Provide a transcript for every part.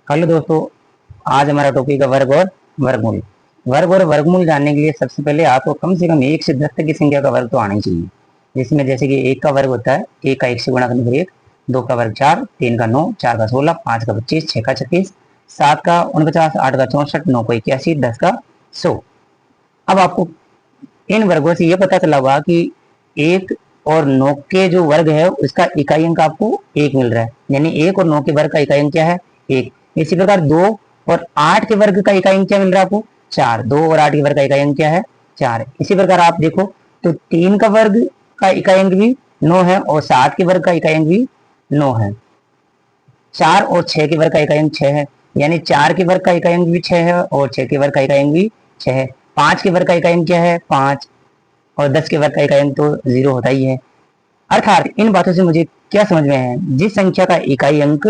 Hello दोस्तों। आज हमारा टॉपिक है वर्ग और वर्गमूल। वर्ग और वर्गमूल जानने के लिए सबसे पहले आपको कम से कम 1 से 10 तक की संख्या का वर्ग तो आना ही चाहिए। जिसमें जैसे कि 1 का वर्ग होता है 1 का 1 से गुणा करने पर 1, 2 का वर्ग 4, 3 का 9, 4 का 16, 5 का 25, 6 का 36, 7 का 49, 8 का 64, 9 का 81, 10 का 100। अब आपको इन वर्गों से यह पता चला होगा कि 1 और 9 के जो वर्ग है उसका इकाई अंक आपको 1 मिल रहा है, यानी 1 और 9 के वर्ग का इकाई अंक क्या है 1। इसी प्रकार 2 और 8 के वर्ग का इकाई अंक क्या मिल रहा है आपको 4। 2 और 8 के वर्ग का इकाई अंक क्या है 4। इसी प्रकार आप देखो तो 3 का वर्ग का इकाई अंक भी 9 है और 7 के वर्ग का इकाई अंक भी 9 है। 4 और 6 के वर्ग का इकाई अंक 6 है, यानी 4 के वर्ग का इकाई अंक भी 6 है और 6 के वर्ग का इकाई अंक भी 6 है। 5 के वर्ग का इकाई अंक क्या है 5 और 10 के वर्ग का इकाई अंक तो 0 होता ही है। अर्थात इन बातों से मुझे क्या समझ में है, जिस संख्या का इकाई अंक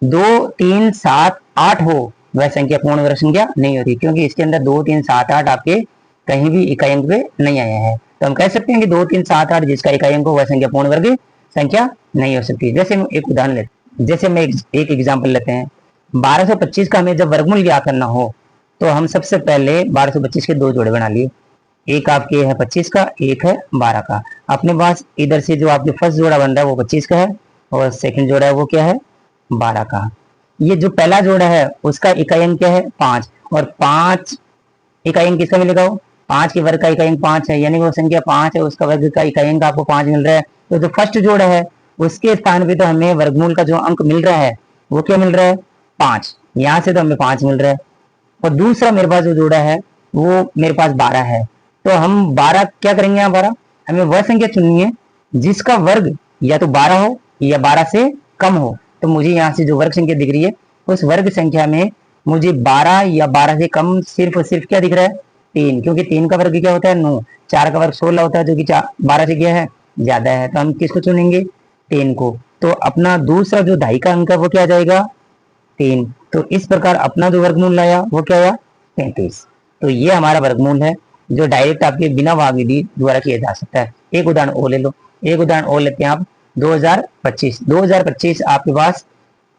2, 3, 7, 8 हो वह संख्या पूर्ण वर्ग संख्या नहीं होती, क्योंकि इसके अंदर 2, 3, 7, 8 आपके कहीं भी इकाई अंक पे नहीं आया है। तो हम कह सकते हैं कि 2, 3, 7, 8 जिसका इकाई अंक हो वह संख्या पूर्ण वर्ग संख्या नहीं हो सकती। जैसे हम एक उदाहरण लेते जैसे हम एक एग्जाम्पल लेते हैं। 1225 का हमें जब वर्गमूल ज्ञात करना हो तो हम सबसे पहले 1225 के 2 जोड़े बना लिए। एक आपके है 25 का, एक है 12 का। अपने पास इधर से जो आपके फर्स्ट जोड़ा बन रहा है वो 25 का है और सेकंड जोड़ा है वो क्या है 12 का। ये जो पहला जोड़ा है उसका इकाई अंक क्या है 5 और 5 इकाई अंक किसका मिलेगा वो 5 के वर्ग का इकाई अंक 5 है, यानी वो संख्या 5 है उसका वर्ग का इकाई अंक आपको 5 मिल रहा है। तो जो फर्स्ट जोड़ा है उसके स्थान पे तो हमें वर्गमूल का जो अंक मिल रहा है वो क्या मिल रहा है 5, यहां से तो हमें 5 मिल रहा है। और दूसरा मेरे पास जो जोड़ा है वो मेरे पास 12 है, तो हम 12 क्या करेंगे यहाँ 12 हमें वह संख्या चुननी है जिसका वर्ग या तो 12 हो या 12 से कम हो। तो मुझे यहाँ से जो वर्ग संख्या दिख रही है उस वर्ग संख्या में मुझे 12 या 12 से कम सिर्फ और सिर्फ क्या दिख रहा है 3, क्योंकि 3 का वर्ग क्या होता है 9, 4 का वर्ग 16 होता है जो कि 12 से क्या है ज्यादा है। तो हम किसको चुनेंगे 3 को। तो अपना दूसरा जो ढाई का अंक है वो क्या आ जाएगा 3। तो इस प्रकार अपना जो वर्गमूल आया वो क्या आया 35। तो ये हमारा वर्गमूल है जो डायरेक्ट आपके बिना भाग विधि द्वारा किया जा सकता है। एक उदाहरण और ले लो, एक उदाहरण और लेते हैं आप 2025 आपके पास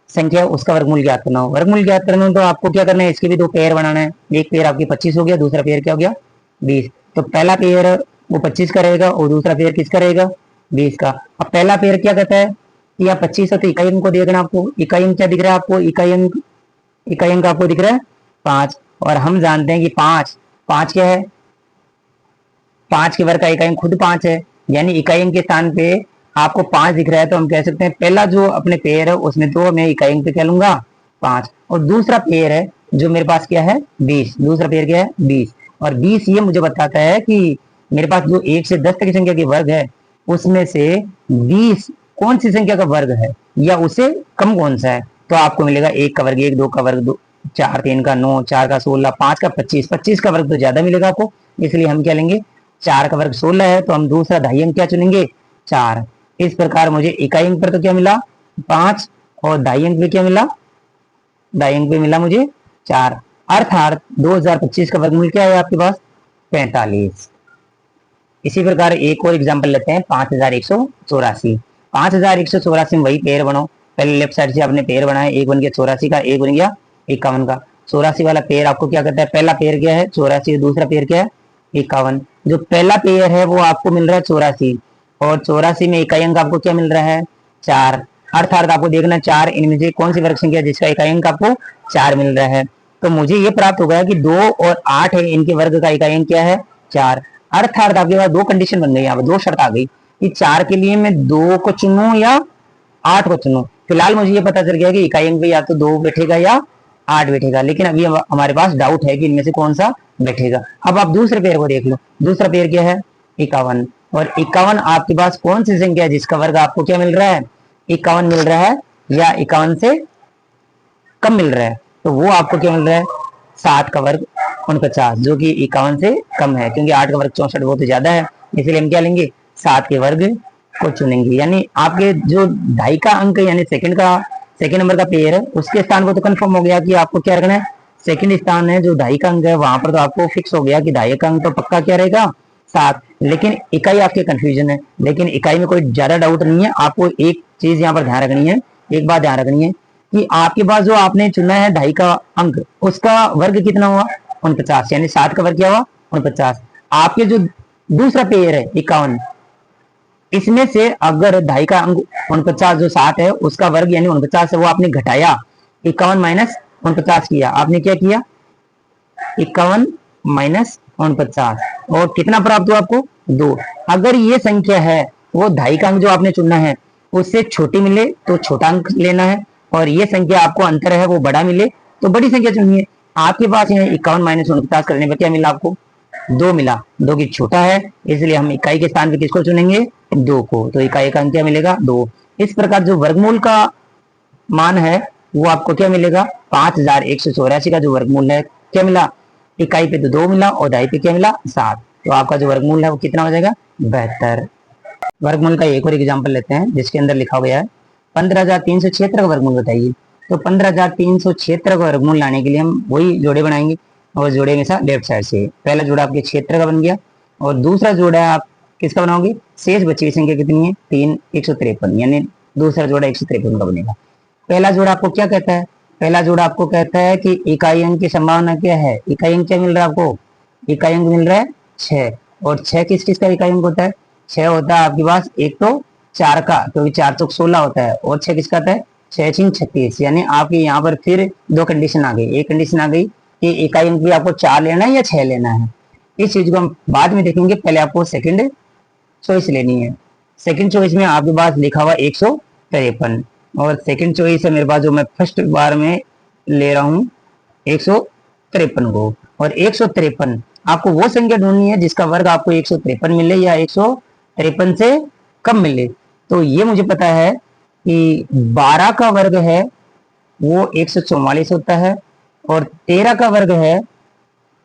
संख्या उसका वर्गमूल ज्ञात करना हो। वर्गमूल ज्ञात करना हो तो आपको क्या करना है इसके भी 2 पेयर बनाना है। एक पेयर आपके 25 हो गया, दूसरा पेयर क्या हो गया 20। तो पहला पेयर वो 25 का रहेगा और दूसरा पेयर किसका रहेगा 20 का। अब पहला पेयर क्या कहता है कि आप 25 है तो इकाई अंक को देखना, आपको इकाई अंक क्या दिख रहा है आपको इकाई अंक आपको दिख रहा है 5 और हम जानते हैं कि 5 क्या है 5 के वर्ग का इकाई अंक खुद 5 है, यानी इकाई अंक के स्थान पे आपको 5 दिख रहा है। तो हम कह सकते हैं पहला जो अपने पेयर है उसमें तो मैं इकाई अंक पे क्या लूंगा 5 और दूसरा पेयर है जो मेरे पास क्या है 20। दूसरा पेयर क्या है 20 और 20 ये मुझे बताता है कि मेरे पास जो 1 से 10 तक की संख्या के वर्ग है उसमें से 20 कौन सी संख्या का वर्ग है या उसे कम कौन सा है। तो आपको मिलेगा 1 का वर्ग 1, 2 का वर्ग 2, 4, 3 का 9, 4 का 16, 5 का 25। 25 का वर्ग तो ज्यादा मिलेगा आपको, इसलिए हम क्या लेंगे 4 का वर्ग 16 है तो हम दूसरा ढाई अंक क्या चुनेंगे 4। इस प्रकार मुझे इकाई अंक पर तो क्या मिला 5 और ढाई अंक पे क्या मिला ढाई अंक पे मिला मुझे 4। अर्थात 2025 का वर्गमूल क्या है आपके पास 45। इसी प्रकार एक और एग्जांपल लेते हैं 5184। 5184 में वही पेयर बनाओ। पहले लेफ्ट साइड से आपने पेयर बनाया, एक बन गया 84 का, एक बन गया 51 का। 84 वाला पेयर आपको क्या कहता है पहला पेयर क्या है 84, दूसरा पेयर क्या है 51। जो पहला पेयर है वो आपको मिल रहा है 84 और 84 में इकाई अंक आपको क्या मिल रहा है 4। अर्थात आपको देखना 4 इनमें से कौन सी वर्ग संख्या जिसका इकाई अंक आपको 4 मिल रहा है। तो मुझे ये प्राप्त हो गया कि 2 और 8 है इनके वर्ग का इकाई अंक क्या है 4। अर्थात आपके पास 2 कंडीशन बन गई, यहाँ पर 2 शर्त आ गई कि 4 के लिए मैं 2 को चुनूं या 8 को चुनूं। फिलहाल मुझे ये पता चल गया कि इकाई अंक पे या तो 2 बैठेगा या 8 बैठेगा, लेकिन अभी हमारे पास डाउट है कि इनमें से कौन सा बैठेगा। अब आप दूसरे पेयर को देख लो, दूसरा पेयर क्या है 51 और 51 आपके पास कौन सी संख्या है जिसका वर्ग आपको क्या मिल रहा है 51 मिल रहा है या 51 से कम मिल रहा है। तो वो आपको क्या मिल रहा है 7 का वर्ग 49 जो कि 51 से कम है, क्योंकि 8 का वर्ग 64 वो तो ज्यादा है, इसलिए हम क्या लेंगे 7 के वर्ग को चुनेंगे। यानी आपके जो ढाई का अंक यानी सेकंड नंबर का पेयर है उसके स्थान पर तो कंफर्म हो गया कि आपको क्या रखना है सेकंड स्थान है जो ढाई का अंक है वहां पर तो आपको फिक्स हो गया कि ढाई का अंक तो पक्का क्या रहेगा 7। लेकिन इकाई आपके कंफ्यूजन है, लेकिन इकाई में कोई ज्यादा डाउट नहीं है। आपको एक चीज यहाँ पर ध्यान रखनी है, एक बात ध्यान रखनी है कि आपके पास जो आपने चुना है ढाई का अंक, उसका वर्ग कितना हुआ 49, यानी 7 का वर्ग क्या हुआ 49। आपके जो दूसरा पेयर है 51, इसमें से अगर ढाई का अंक 49 जो 7 है उसका वर्ग यानी 49 है, वो आपने घटाया, 51 माइनस 49 किया, आपने क्या किया 51 माइनस 49, और कितना प्राप्त हुआ आपको 2। अगर ये संख्या है वो ढाई का अंक जो आपने चुनना है उससे छोटी मिले तो छोटा अंक लेना है, और ये संख्या आपको अंतर है वो बड़ा मिले तो बड़ी संख्या चुनिए। आपके पास यहाँ 51 माइनस 49 करने पर क्या मिला आपको 2 मिला, 2 की छोटा है, इसलिए हम इकाई के स्थान पे किसको चुनेंगे 2 को, तो इकाई का अंक क्या मिलेगा 2। इस प्रकार जो वर्गमूल का मान है वो आपको क्या मिलेगा 5184 का जो वर्गमूल है क्या मिला, इकाई पे तो 2 मिला और ढाई पे क्या मिला 7, तो आपका जो वर्गमूल है वो कितना हो जाएगा 72। वर्गमूल का एक और एग्जांपल लेते हैं जिसके अंदर लिखा गया है 15,376 का वर्गमूल बताइए। तो 15,376 का वर्गमूल लाने के लिए हम वही जोड़े बनाएंगे, और जोड़े हमेशा लेफ्ट साइड से। पहला जोड़ा आपके क्षेत्र का बन गया, और दूसरा जोड़ा आप किसका बनाओगे, शेष बची हुई संख्या कितनी है 3 153, यानी दूसरा जोड़ा 153 का बनेगा। पहला जोड़ा आपको क्या कहता है, पहला जोड़ा आपको कहता है कि इकाई अंक की संभावना क्या है, इकाई अंक क्या मिल रहा है आपको, इकाई अंक मिल रहा है 6, और 6 किस किस का इकाई अंक होता है, 6 होता है आपके पास एक तो 4 का, क्योंकि 4 चौक 16 होता है, और 6 किसका आता है 6 6 36, यानी आपके यहाँ पर फिर दो कंडीशन आ गई। एक कंडीशन आ गई कि इकाई अंक भी आपको 4 लेना है या 6 लेना है, इस चीज को हम बाद में देखेंगे, पहले आपको सेकंड चॉइस लेनी है। सेकंड चॉइस में आपके पास लिखा हुआ 153, और सेकंड चॉइस है मेरे पास जो मैं फर्स्ट बार में ले रहा हूँ 153 को, और 153 आपको वो संख्या ढूंढनी है जिसका वर्ग आपको 153 मिले या 153 से कम मिले। तो ये मुझे पता है कि 12 का वर्ग है वो 144 होता है, और 13 का वर्ग है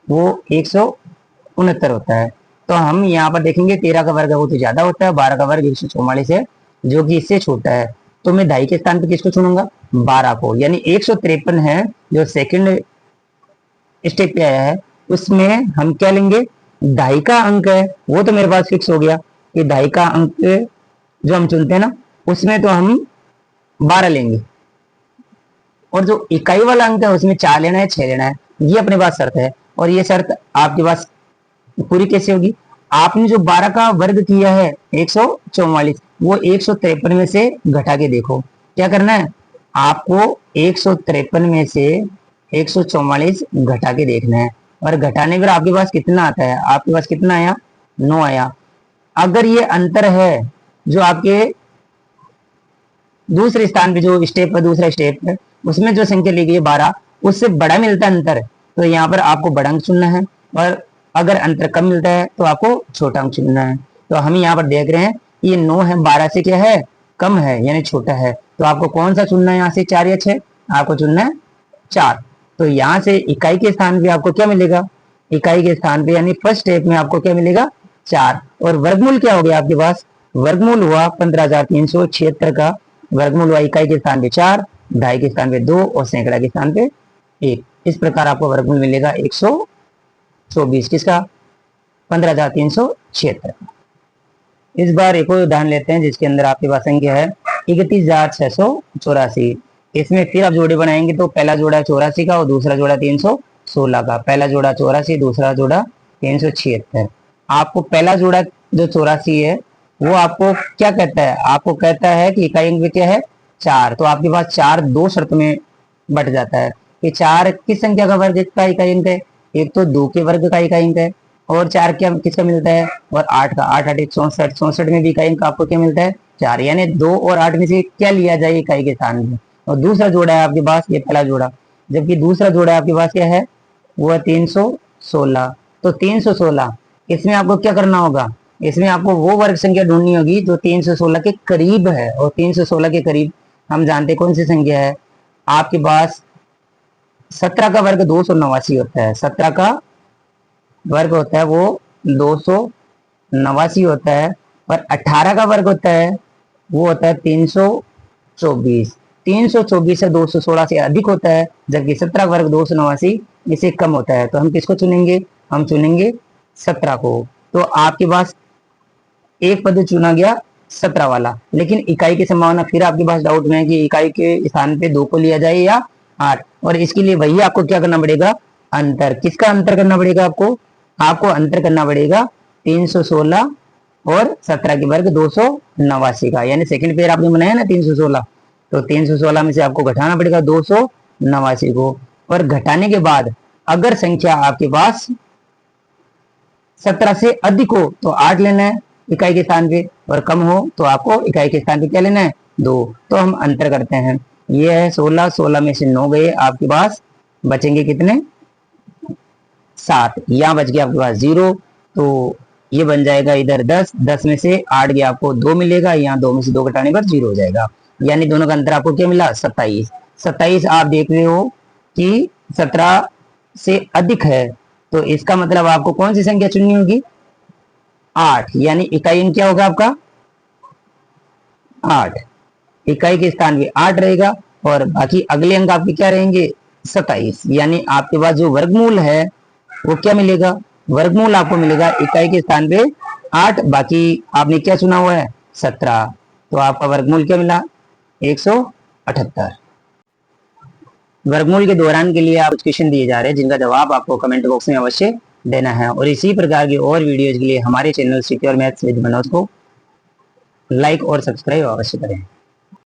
वो 169 होता है। तो हम यहाँ पर देखेंगे 13 का वर्ग है वो तो ज्यादा होता है, 12 का वर्ग 144 है जो कि इससे छोटा है, तो मैं ढाई के स्थान पे किसको चुनूंगा 12 को, यानी 153 है जो सेकंड स्टेप पे आया है, उसमें हम क्या लेंगे ढाई का अंक है वो तो मेरे पास फिक्स हो गया कि ढाई का अंक जो हम चुनते हैं ना उसमें तो हम 12 लेंगे, और जो इकाई वाला अंक है उसमें 4 लेना है 6 लेना है, ये अपने पास शर्त है। और ये शर्त आपके पास पूरी कैसे होगी, आपने जो 12 का वर्ग किया है 144, वो 153 में से घटा के देखो, क्या करना है आपको 153 में से 144 घटा के देखना है, और घटाने पर आपके पास कितना आता है, आपके पास कितना आया 9 आया। अगर ये अंतर है जो आपके दूसरे स्थान पे जो स्टेप है दूसरा स्टेप है उसमें जो संख्या ली गई है 12 उससे बड़ा मिलता है अंतर, तो यहाँ पर आपको बड़ा अंक चुनना है, और अगर अंतर कम मिलता है तो आपको छोटा अंक चुनना है। तो हम यहाँ पर देख रहे हैं ये 9 है 12 से क्या है कम है यानी छोटा है, तो आपको कौन सा चुनना है यहाँ से 4 या 6, आपको चुनना है 4। तो यहाँ से इकाई के स्थान पे आपको क्या मिलेगा, इकाई के स्थान पे यानी फर्स्ट स्टेप में आपको क्या मिलेगा 4, और वर्गमूल क्या हो गया आपके पास, वर्गमूल हुआ 15,376 का, वर्गमूल हुआ इकाई के स्थान पे 4, ढाई के स्थान पे 2 और सैकड़ा के स्थान पे 1। इस प्रकार आपको वर्गमूल मिलेगा 124 किसका 15,376। इस बार एक और उदाहरण लेते हैं जिसके अंदर आपके पास संख्या है 31,684। इसमें फिर आप जोड़े बनाएंगे तो पहला जोड़ा 84 का और दूसरा जोड़ा 316 का, पहला जोड़ा 84 दूसरा जोड़ा 376। आपको पहला जोड़ा जो 84 है वो आपको क्या कहता है, आपको कहता है कि इकाई अंक क्या है 4, तो आपके पास 4 दो शर्त में बट जाता है कि 4 किस संख्या का वर्ग का इकाई अंक है, एक तो 2 के वर्ग का इकाई अंक है, और 4 क्या किसका मिलता है और 8 का, 8 8 64, 64 में भी इकाई अंक आपको क्या मिलता है 4, यानी 2 और 8 में से क्या लिया जाए इकाई के स्थान में। और दूसरा जोड़ा है आपके पास ये पहला जोड़ा, जबकि दूसरा जोड़ा आपके पास क्या है वो है 316। तो 316 इसमें आपको क्या करना होगा, इसमें आपको वो वर्ग संख्या ढूंढनी होगी जो 316 के करीब है, और 316 के करीब हम जानते कौन सी संख्या है, आपके पास 17 का वर्ग 289 होता है, 17 का वर्ग होता है वो 289 होता है, और 18 का वर्ग होता है वो होता है 324। 324 है 216 से अधिक होता है, जबकि 17 वर्ग 289 इससे कम होता है, तो हम किसको चुनेंगे, हम चुनेंगे 17 को। तो आपके पास एक पद चुना गया 17 वाला। लेकिन इकाई की संभावना, फिर आपके पास डाउट में है कि इकाई के स्थान पे 2 को लिया जाए या 8, और इसके लिए वही आपको क्या करना पड़ेगा, अंतर। किसका अंतर करना पड़ेगा आपको अंतर करना पड़ेगा 316 और 17 के वर्ग 289 का। यानी सेकंड पेयर आपने बनाया ना 316, तो 316 में से आपको घटाना पड़ेगा 289 को, और घटाने के बाद अगर संख्या आपके पास 17 से अधिक हो तो 8 लेना है इकाई के स्थान पे, और कम हो तो आपको इकाई के स्थान पे क्या लेना है, 2। तो हम अंतर करते हैं, ये है 16, 16 में से 9 गए, आपके पास बचेंगे कितने, 7। यहाँ बच गया आपके पास 0, तो ये बन जाएगा इधर 10, 10 में से 8 गया, आपको 2 मिलेगा, यहाँ 2 में से 2 घटाने पर 0 हो जाएगा। यानी दोनों का अंतर आपको क्या मिला, 27। 27 आप देख रहे हो कि 17 से अधिक है, तो इसका मतलब आपको कौन सी संख्या चुननी होगी, 8। यानी इकाई अंक क्या होगा आपका, 8। इकाई के स्थान पे 8 रहेगा, और बाकी अगले अंक आपके क्या रहेंगे, 27। यानी आपके पास जो वर्गमूल है वो क्या मिलेगा, वर्गमूल आपको मिलेगा इकाई के स्थान पे 8, बाकी आपने क्या चुना हुआ है, 17, तो आपका वर्गमूल क्या मिला, 178। वर्गमूल के दौरान के लिए आप कुछ क्वेश्चन दिए जा रहे हैं जिनका जवाब आपको कमेंट बॉक्स में अवश्य देना है, और इसी प्रकार की और वीडियोज के लिए हमारे channel secure maths with Manoj को लाइक और सब्सक्राइब अवश्य करें।